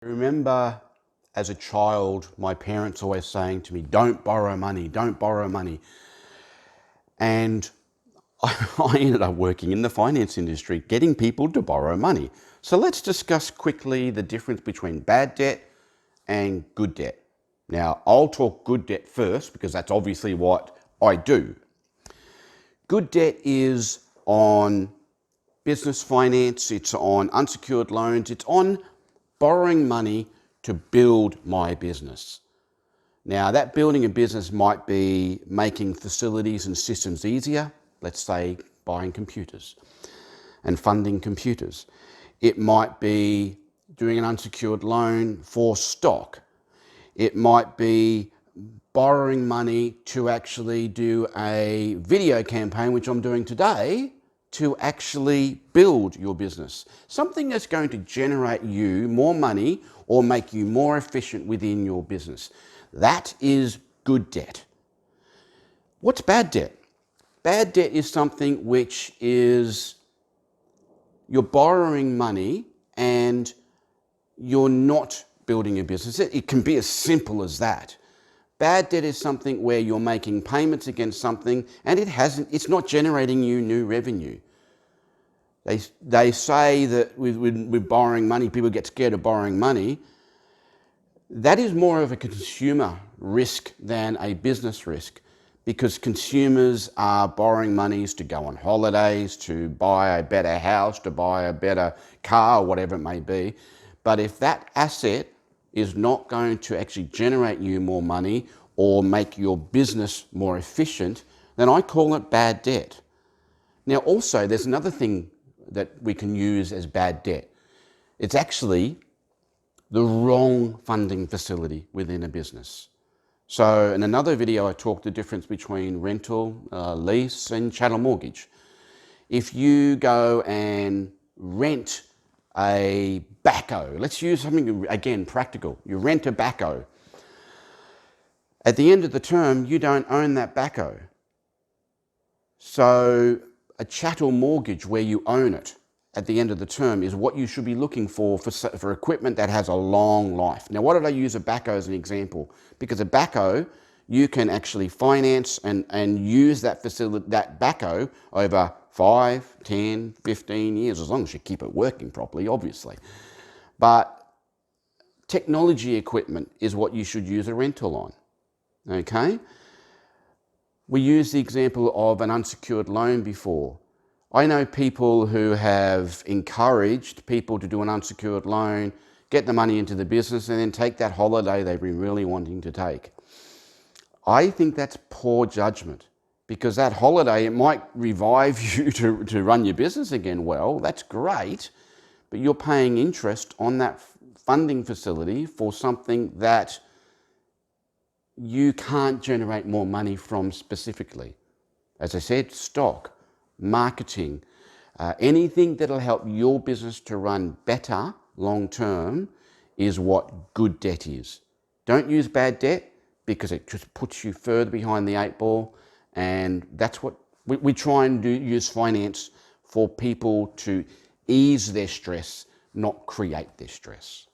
I remember as a child, my parents always saying to me, don't borrow money, don't borrow money. And I ended up working in the finance industry, getting people to borrow money. So let's discuss quickly the difference between bad debt and good debt. Now, I'll talk good debt first because that's obviously what I do. Good debt is on business finance, it's on unsecured loans, it's on borrowing money to build my business. Now, that building a business might be making facilities and systems easier, let's say buying computers and funding computers. It might be doing an unsecured loan for stock. It might be borrowing money to actually do a video campaign, which I'm doing today, to actually build your business. Something that's going to generate you more money or make you more efficient within your business. That is good debt. What's bad debt? Bad debt is something which is you're borrowing money and you're not building a business. It can be as simple as that. Bad debt is something where you're making payments against something and it's not generating you new revenue. They say that with borrowing money, people get scared of borrowing money. That is more of a consumer risk than a business risk because consumers are borrowing monies to go on holidays, to buy a better house, to buy a better car, whatever it may be. But if that asset is not going to actually generate you more money or make your business more efficient, then I call it bad debt. Now also, there's another thing that we can use as bad debt. It's actually the wrong funding facility within a business. So in another video, I talked the difference between rental, lease and chattel mortgage. If you go and rent a backhoe, let's use something, again, practical. You rent a backhoe. At the end of the term, you don't own that backhoe. So a chattel mortgage where you own it at the end of the term is what you should be looking for equipment that has a long life. Now, why did I use a backhoe as an example? Because a backhoe, you can actually finance and use that facility, that backhoe over 5, 10, 15 years, as long as you keep it working properly, obviously. But technology equipment is what you should use a rental on, okay? We used the example of an unsecured loan before. I know people who have encouraged people to do an unsecured loan, get the money into the business and then take that holiday they've been really wanting to take. I think that's poor judgment because that holiday, it might revive you to run your business again. Well, that's great, but you're paying interest on that funding facility for something that you can't generate more money from specifically. As I said, stock, marketing, anything that'll help your business to run better long term is what good debt is. Don't use bad debt because it just puts you further behind the 8 ball, and that's what we try and use finance for people to ease their stress, not create their stress.